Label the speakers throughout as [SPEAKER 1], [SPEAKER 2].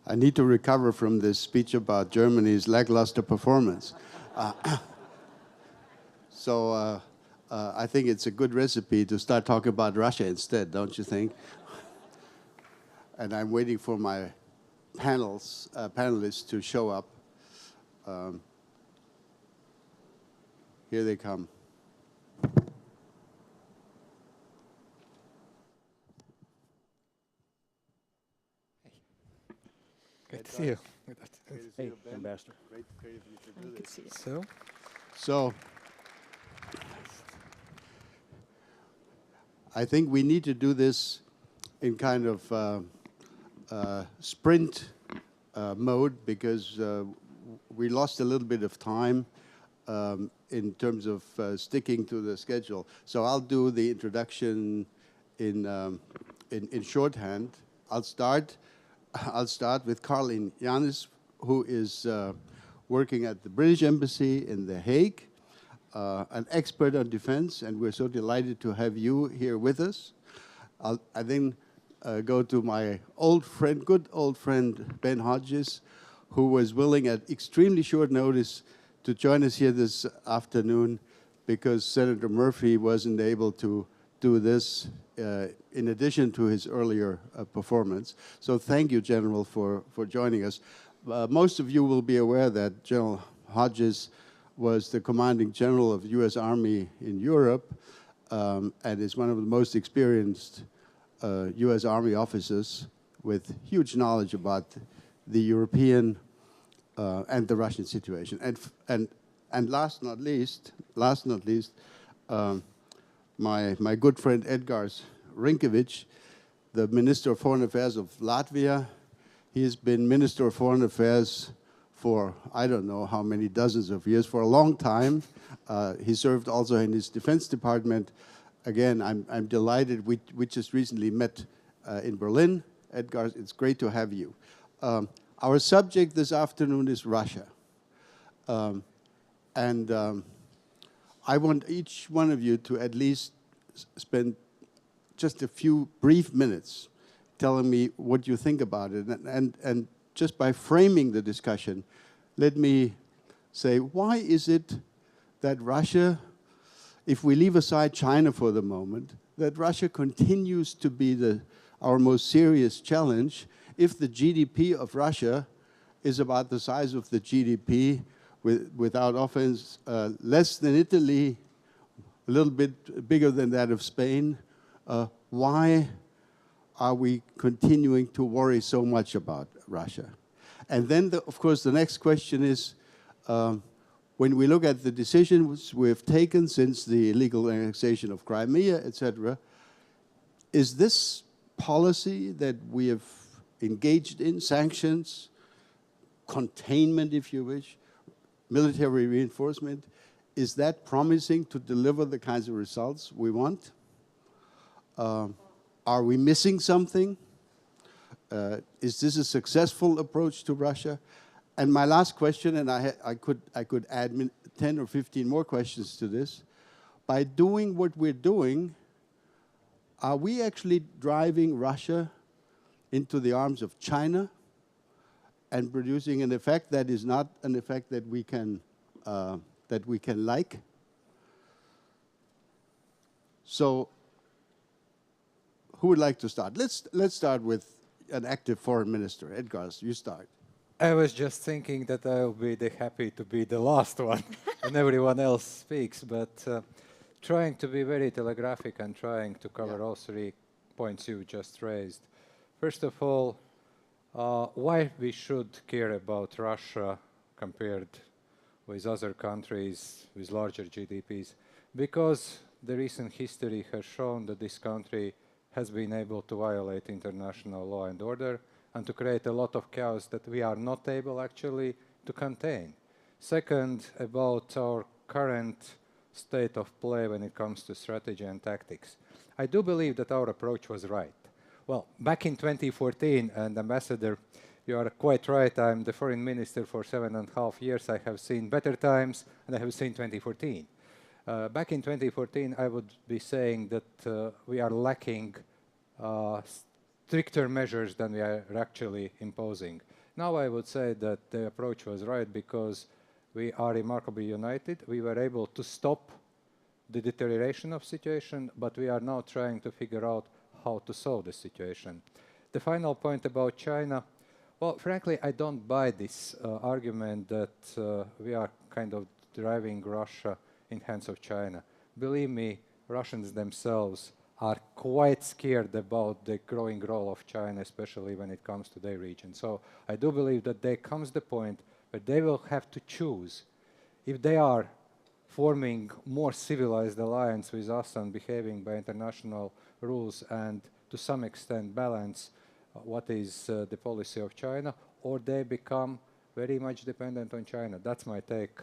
[SPEAKER 1] I need to recover from this speech about Germany's lackluster performance. So I think it's a good recipe to start talking about Russia instead, don't you think? And I'm waiting for my panelists to show up. Here they come.
[SPEAKER 2] Good to see you.
[SPEAKER 1] Hey,
[SPEAKER 2] Ambassador.
[SPEAKER 1] Great for you to do this.
[SPEAKER 2] So,
[SPEAKER 1] I think we need to do this in kind of sprint mode because we lost a little bit of time in terms of sticking to the schedule. So I'll do the introduction in shorthand. I'll start with Caroline Yanis, who is working at the British Embassy in The Hague, an expert on defense, and we're so delighted to have you here with us. I then go to my good old friend, Ben Hodges, who was willing at extremely short notice to join us here this afternoon because Senator Murphy wasn't able to do this in addition to his earlier performance. So thank you, General, for joining us. Most of you will be aware that General Hodges was the commanding general of the U.S. Army in Europe and is one of the most experienced U.S. Army officers with huge knowledge about the European and the Russian situation. And last not least, my good friend Edgars Rinkevic, the Minister of Foreign Affairs of Latvia. He has been Minister of Foreign Affairs for I don't know how many dozens of years, for a long time. He served also in his Defense Department. Again, I'm delighted. We just recently met in Berlin. Edgar, it's great to have you. Our subject this afternoon is Russia. I want each one of you to at least spend just a few brief minutes telling me what you think about it. And just by framing the discussion, let me say, why is it that Russia, if we leave aside China for the moment, that Russia continues to be our most serious challenge if the GDP of Russia is about the size of the GDP, without offense, less than Italy, a little bit bigger than that of Spain? Why are we continuing to worry so much about Russia? And then, of course, the next question is, when we look at the decisions we've taken since the illegal annexation of Crimea, etc., is this policy that we have engaged in, sanctions, containment, if you wish, military reinforcement, is that promising to deliver the kinds of results we want? Are we missing something? Is this a successful approach to Russia? And my last question, and I could add 10 or 15 more questions to this, by doing what we're doing, are we actually driving Russia into the arms of China and producing an effect that is not an effect that we can like? So, who would like to start? Let's start with an active foreign minister. Edgars, you start.
[SPEAKER 2] I was just thinking that I'll be happy to be the last one and everyone else speaks, but trying to be very telegraphic and trying to cover all 3 points you just raised. First of all, why we should care about Russia compared with other countries with larger GDPs? Because the recent history has shown that this country has been able to violate international law and order and to create a lot of chaos that we are not able actually to contain. Second, about our current state of play when it comes to strategy and tactics. I do believe that our approach was right. Well, back in 2014, and Ambassador, you are quite right, I'm the foreign minister for 7.5 years. I have seen better times, and I have seen 2014. Back in 2014, I would be saying that we are lacking stricter measures than we are actually imposing. Now I would say that the approach was right because we are remarkably united. We were able to stop the deterioration of situation, but we are now trying to figure out how to solve the situation. The final point about China, well, frankly, I don't buy this argument that we are kind of driving Russia in hands of China. Believe me, Russians themselves are quite scared about the growing role of China, especially when it comes to their region. So I do believe that there comes the point where they will have to choose if they are forming more civilized alliance with us and behaving by international rules and to some extent balance what is the policy of China, or they become very much dependent on China. That's my take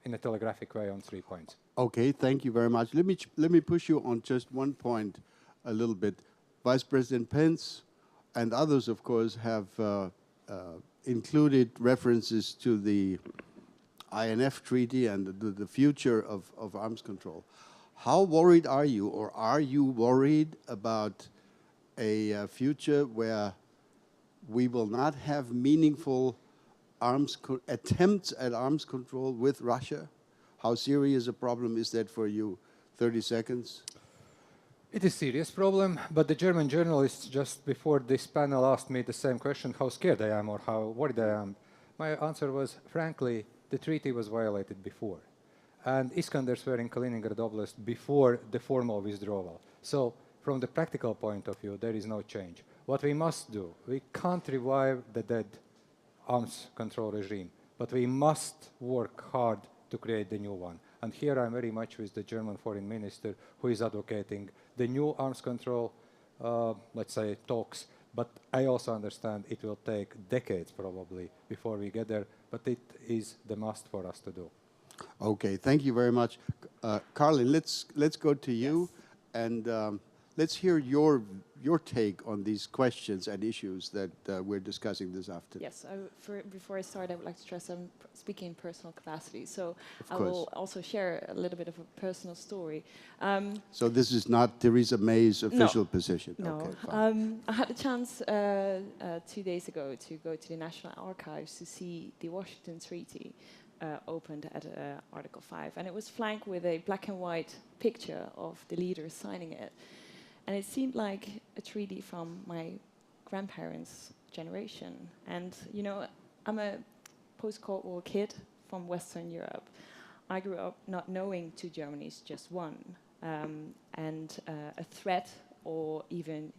[SPEAKER 2] in a telegraphic way on 3 points.
[SPEAKER 1] Okay, thank you very much. Let me push you on just one point a little bit. Vice President Pence and others, of course, have included references to the INF treaty and the future of arms control. How worried are you, or are you worried about a future where we will not have meaningful attempts at arms control with Russia? How serious a problem is that for you? 30 seconds.
[SPEAKER 2] It is a serious problem, but the German journalists just before this panel asked me the same question, how scared I am or how worried I am. My answer was, frankly, the treaty was violated before. And Iskanders were in Kaliningrad Oblast before the formal withdrawal. So from the practical point of view, there is no change. What we must do, we can't revive the dead arms control regime, but we must work hard to create the new one. And here I'm very much with the German foreign minister who is advocating the new arms control, let's say, talks. But I also understand it will take decades probably before we get there, but it is the must for us to do.
[SPEAKER 1] Okay, thank you very much. Carlin, let's go to you, and let's hear your take on these questions and issues that we're discussing this afternoon.
[SPEAKER 3] Yes, before I start, I would like to stress I'm speaking in personal capacity. So I
[SPEAKER 1] course.
[SPEAKER 3] will also share a little bit of a personal story.
[SPEAKER 1] So this is not Theresa May's official
[SPEAKER 3] No.
[SPEAKER 1] position?
[SPEAKER 3] No.
[SPEAKER 1] Okay, fine.
[SPEAKER 3] I had the chance 2 days ago to go to the National Archives to see the Washington Treaty opened at Article 5. And it was flanked with a black and white picture of the leaders signing it. And it seemed like a treaty from my grandparents' generation. And, you know, I'm a post-Cold War kid from Western Europe. I grew up not knowing two Germanys, just one. And a threat, or even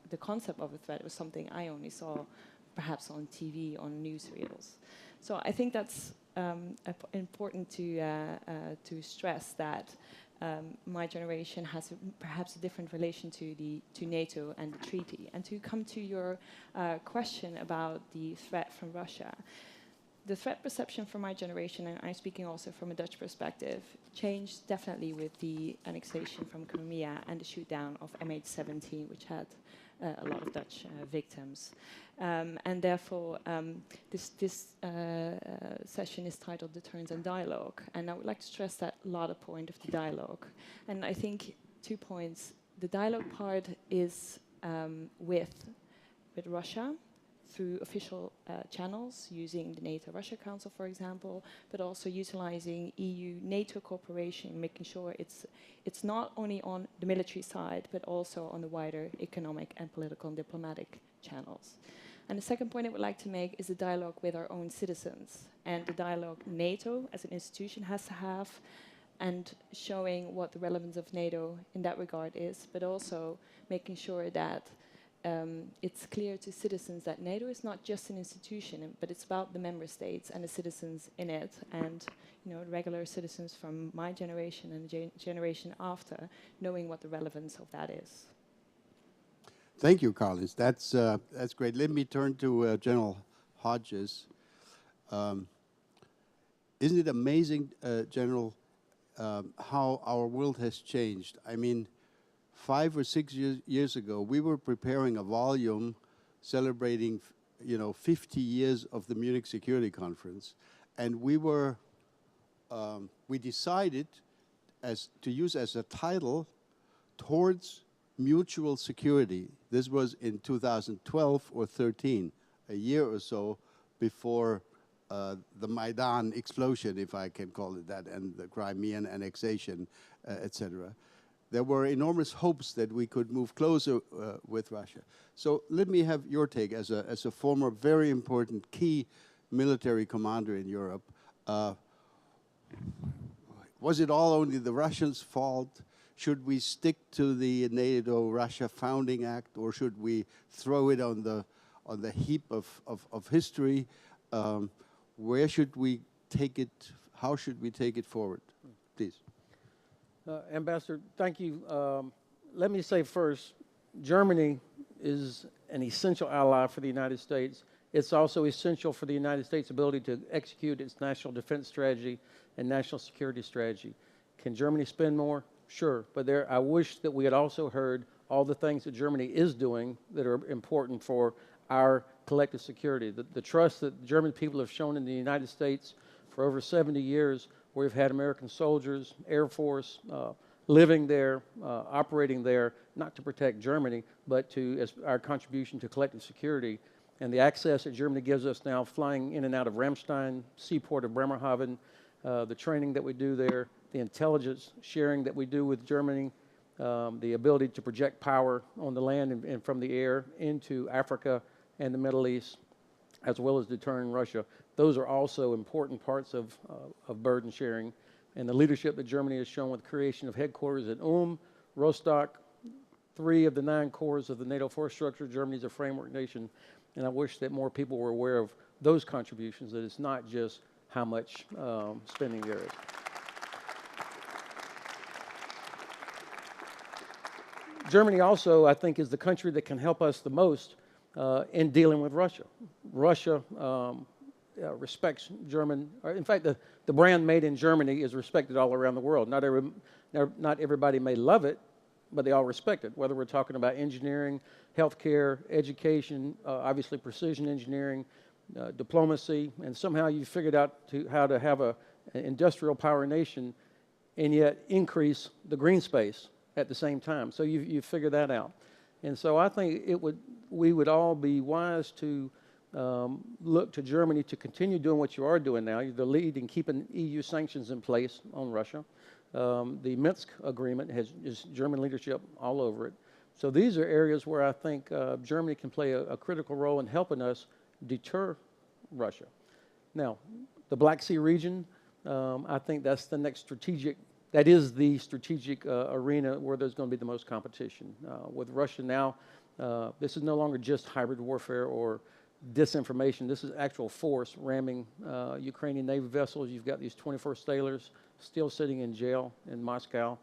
[SPEAKER 3] the concept of a threat, was something I only saw perhaps on TV, on newsreels. So I think that's important to stress that my generation has perhaps a different relation to NATO and the treaty. And to come to your question about the threat from Russia, the threat perception for my generation, and I'm speaking also from a Dutch perspective, changed definitely with the annexation from Crimea and the shoot down of MH17, which had a lot of Dutch victims. And therefore, this session is titled Deterrence and Dialogue. And I would like to stress that latter point of the dialogue. And I think 2 points. The dialogue part is with Russia, through official channels, using the NATO-Russia Council, for example, but also utilizing EU-NATO cooperation, making sure it's not only on the military side, but also on the wider economic and political and diplomatic channels. And the second point I would like to make is the dialogue with our own citizens, and the dialogue NATO as an institution has to have, and showing what the relevance of NATO in that regard is, but also making sure that it's clear to citizens that NATO is not just an institution, but it's about the member states and the citizens in it, and regular citizens from my generation and the generation after, knowing what the relevance of that is.
[SPEAKER 1] Thank you, Carlos. That's great. Let me turn to General Hodges. Isn't it amazing, General, how our world has changed? I mean, 5 or 6 years ago, we were preparing a volume celebrating, 50 years of the Munich Security Conference, and we decided to use as a title, Towards Mutual Security. This was in 2012 or 13, a year or so before the Maidan explosion, if I can call it that, and the Crimean annexation, etc. There were enormous hopes that we could move closer with Russia. So let me have your take as a former very important key military commander in Europe. Was it all only the Russians' fault? Should we stick to the NATO-Russia Founding Act, or should we throw it on the heap of history? Where should we take it? How should we take it forward? Please.
[SPEAKER 4] Ambassador, thank you. Let me say first, Germany is an essential ally for the United States. It's also essential for the United States' ability to execute its national defense strategy and national security strategy. Can Germany spend more? Sure, but I wish that we had also heard all the things that Germany is doing that are important for our collective security. The trust that the German people have shown in the United States for over 70 years, where we've had American soldiers, Air Force, living there, operating there, not to protect Germany, but as our contribution to collective security. And the access that Germany gives us now, flying in and out of Ramstein, seaport of Bremerhaven, the training that we do there, the intelligence sharing that we do with Germany, the ability to project power on the land and from the air into Africa and the Middle East, as well as deterring Russia. Those are also important parts of burden sharing. And the leadership that Germany has shown with the creation of headquarters at Rostock, 3 of the 9 cores of the NATO force structure. Germany's a framework nation. And I wish that more people were aware of those contributions, that it's not just how much spending there is. Germany also, I think, is the country that can help us the most in dealing with Russia. Russia respects German, or in fact, the brand made in Germany is respected all around the world. Not everybody may love it, but they all respect it, whether we're talking about engineering, healthcare, education, obviously precision engineering, diplomacy, and somehow you figured out how to have an industrial power nation and yet increase the green space at the same time. So you figure that out. And so I think we would all be wise to look to Germany to continue doing what you are doing now. You're the lead in keeping EU sanctions in place on Russia. The Minsk agreement is German leadership all over it. So these are areas where I think Germany can play a critical role in helping us deter Russia. Now, the Black Sea region, I think that's the next strategic. That is the strategic arena where there's going to be the most competition. With Russia now, this is no longer just hybrid warfare or disinformation. This is actual force ramming Ukrainian Navy vessels. You've got these 21st sailors still sitting in jail in Moscow.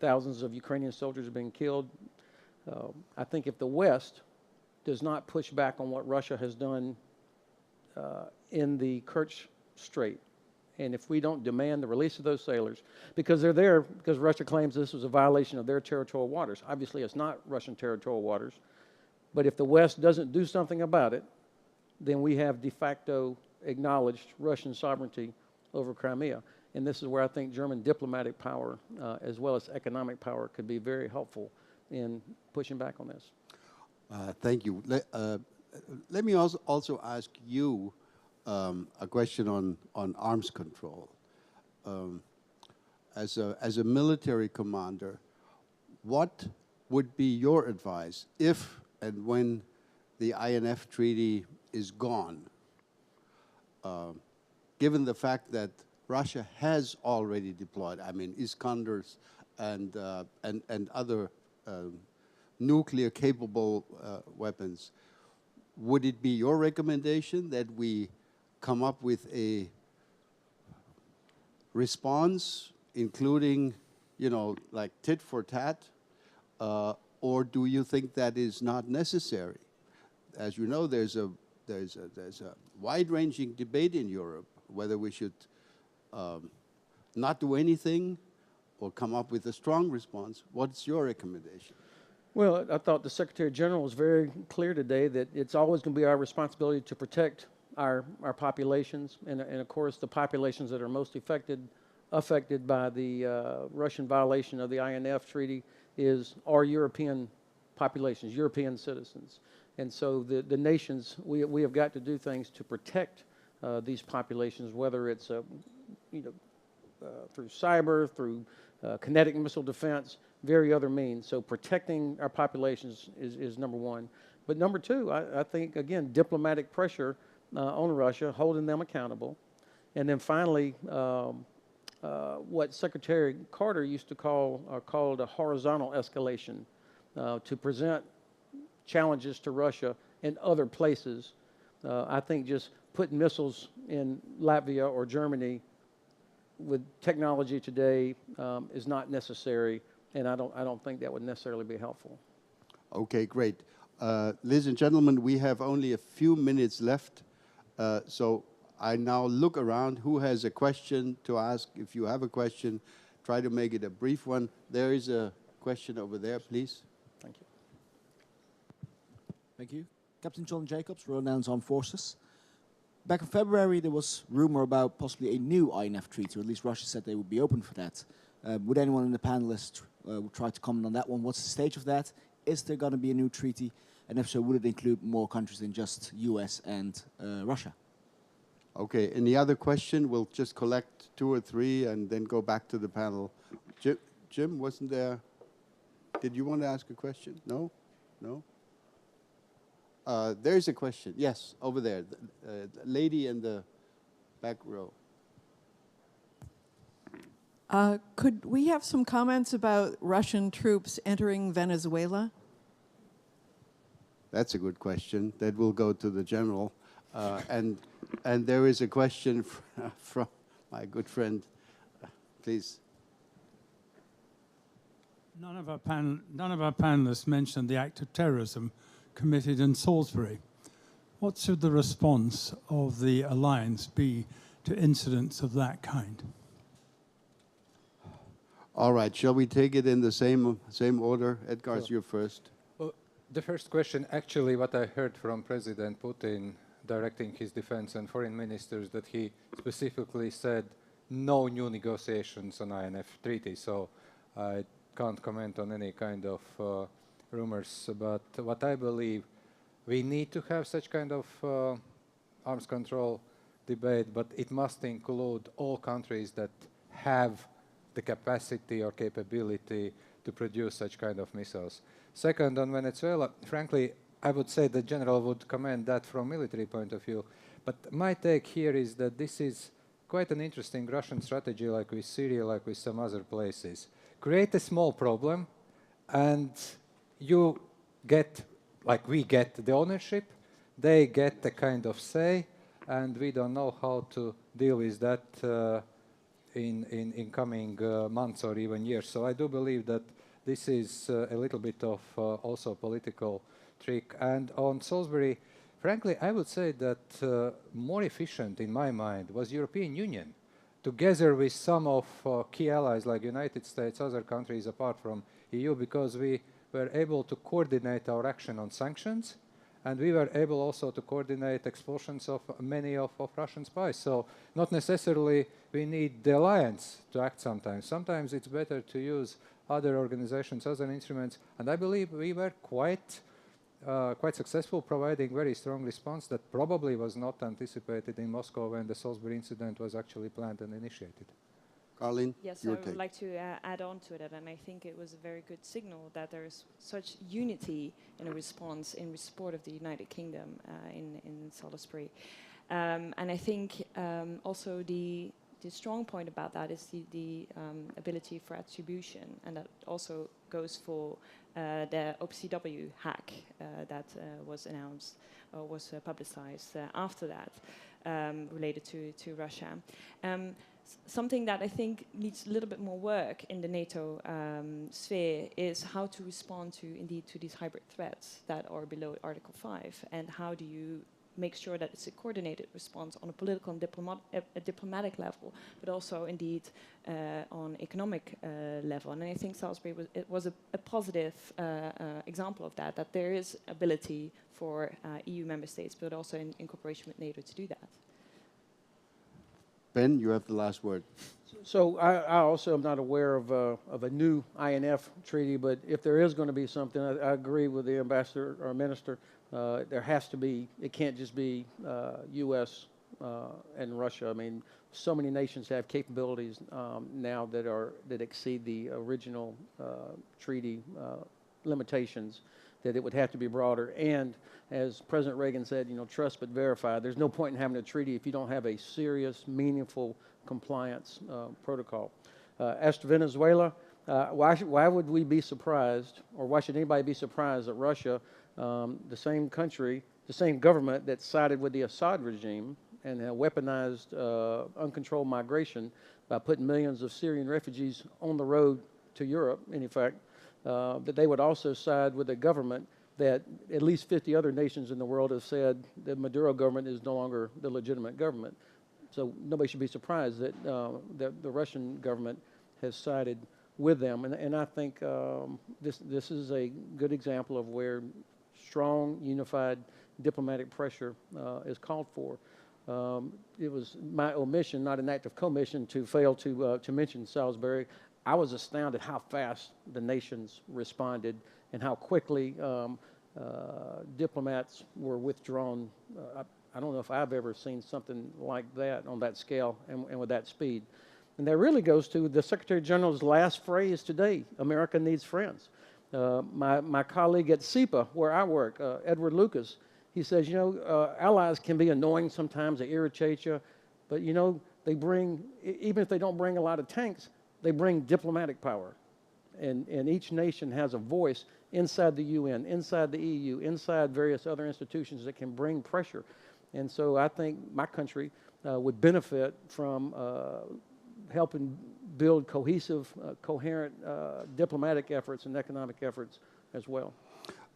[SPEAKER 4] Thousands of Ukrainian soldiers have been killed. I think if the West does not push back on what Russia has done in the Kerch Strait, and if we don't demand the release of those sailors, because they're there because Russia claims this was a violation of their territorial waters. Obviously, it's not Russian territorial waters. But if the West doesn't do something about it, then we have de facto acknowledged Russian sovereignty over Crimea. And this is where I think German diplomatic power, as well as economic power, could be very helpful in pushing back on this.
[SPEAKER 1] Thank you. Let me also ask you a question on arms control. As a military commander, what would be your advice if and when the INF treaty is gone, given the fact that Russia has already deployed, I mean, Iskanders and other nuclear-capable weapons? Would it be your recommendation that we come up with a response, including, like tit for tat, or do you think that is not necessary? As you know, there's a wide-ranging debate in Europe whether we should not do anything or come up with a strong response. What's your recommendation?
[SPEAKER 4] Well, I thought the Secretary General was very clear today that it's always going to be our responsibility to protect our populations, and of course the populations that are most affected by the Russian violation of the INF treaty are European populations, European citizens. And so the nations, we have got to do things to protect these populations, whether it's through cyber, through kinetic missile defense, very other means. So protecting our populations is number one. But number two, I think, again, diplomatic pressure on Russia, holding them accountable. And then finally, what Secretary Carter used to called a horizontal escalation, to present challenges to Russia in other places. I think just putting missiles in Latvia or Germany with technology today is not necessary, and I don't think that would necessarily be helpful.
[SPEAKER 1] Okay, great. Ladies and gentlemen, we have only a few minutes left, so I now look around. Who has a question to ask? If you have a question, try to make it a brief one. There is a question over there, please.
[SPEAKER 4] Thank you.
[SPEAKER 5] Thank you. Captain John Jacobs, Royal Netherlands Armed Forces. Back in February, there was rumor about possibly a new INF treaty, or at least Russia said they would be open for that. Would anyone in the panelists try to comment on that one? What's the stage of that? Is there going to be a new treaty? And if so, would it include more countries than just US and Russia?
[SPEAKER 1] Okay, any other question? We'll just collect 2 or 3 and then go back to the panel. Jim, wasn't there? Did you want to ask a question? No? No? There's a question. Yes, over there. The lady in the back row.
[SPEAKER 6] Could we have some comments about Russian troops entering Venezuela?
[SPEAKER 1] That's a good question. That will go to the general. And there is a question from my good friend. Please.
[SPEAKER 7] None of our panelists mentioned the act of terrorism committed in Salisbury. What should the response of the alliance be to incidents of that kind?
[SPEAKER 1] All right, shall we take it in the same order? Edgar, you're first.
[SPEAKER 2] Well, the first question, actually, what I heard from President Putin directing his defense and foreign ministers, that he specifically said no new negotiations on INF treaty. So I can't comment on any kind of rumors. But what I believe, we need to have such kind of arms control debate, but it must include all countries that have the capacity or capability to produce such kind of missiles. Second, on Venezuela, frankly, I would say the general would commend that from military point of view. But my take here is that this is quite an interesting Russian strategy, like with Syria, like with some other places. Create a small problem, and you get, like we get the ownership, they get the kind of say, and we don't know how to deal with that in coming months or even years. So I do believe that this is a little bit of also political trick. And on Salisbury, frankly, I would say that more efficient in my mind was European Union, together with some of key allies like United States, other countries apart from EU, because we were able to coordinate our action on sanctions, and we were able also to coordinate expulsions of many of Russian spies. So not necessarily we need the alliance to act sometimes. Sometimes it's better to use other organizations, other instruments, and I believe we were quite successful, providing very strong response that probably was not anticipated in Moscow when the Salisbury incident was actually planned and initiated.
[SPEAKER 1] Carlene,
[SPEAKER 3] yes,
[SPEAKER 1] your
[SPEAKER 3] I
[SPEAKER 1] take.
[SPEAKER 3] would like to add on to that, and I think it was a very good signal that there is such unity in a response in support of the United Kingdom in Salisbury. And I think also the strong point about that is the ability for attribution, and that also goes for the OPCW hack that was announced or was publicized after that, related to Russia. Something that I think needs a little bit more work in the NATO sphere is how to respond to these hybrid threats that are below Article 5, and how do you make sure that it's a coordinated response on a political and diplomatic level, but also indeed on economic level. And I think Salisbury was a positive example of that there is ability for EU member states, but also in cooperation with NATO to do that.
[SPEAKER 1] Ben, you have the last word.
[SPEAKER 4] So I also am not aware of a new INF treaty, but if there is going to be something, I agree with the ambassador or minister. There has to be. It can't just be U.S. And Russia. I mean, so many nations have capabilities now that exceed the original treaty limitations, that it would have to be broader. And as President Reagan said, you know, trust but verify. There's no point in having a treaty if you don't have a serious, meaningful compliance protocol. As to Venezuela, why would we be surprised, or why should anybody be surprised that Russia, the same country, the same government that sided with the Assad regime and weaponized uncontrolled migration by putting millions of Syrian refugees on the road to Europe, in fact, that they would also side with a government that at least 50 other nations in the world have said the Maduro government is no longer the legitimate government. So nobody should be surprised that, that the Russian government has sided with them. And I think this is a good example of where strong, unified diplomatic pressure is called for. It was my omission, not an act of commission, to fail to mention Salisbury. I was astounded how fast the nations responded and how quickly diplomats were withdrawn. I don't know if I've ever seen something like that on that scale and with that speed. And that really goes to the Secretary General's last phrase today: America needs friends. My colleague at SEPA, where I work, Edward Lucas, he says, you know, allies can be annoying sometimes, they irritate you, but you know, they bring, even if they don't bring a lot of tanks, they bring diplomatic power. And each nation has a voice inside the UN, inside the EU, inside various other institutions that can bring pressure. And so I think my country would benefit from helping build cohesive, coherent diplomatic efforts and economic efforts as well.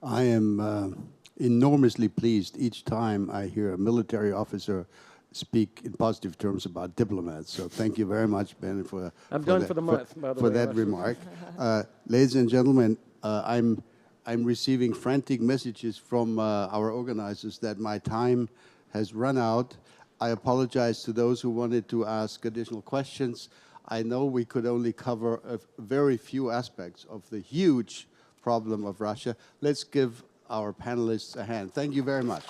[SPEAKER 1] I am enormously pleased each time I hear a military officer speak in positive terms about diplomats. So thank you very much, Ben, for
[SPEAKER 4] I'm done for the month, by the way.
[SPEAKER 1] For that remark. Ladies and gentlemen, I'm receiving frantic messages from our organizers that my time has run out. I apologize to those who wanted to ask additional questions. I know we could only cover a very few aspects of the huge problem of Russia. Let's give our panelists a hand. Thank you very much.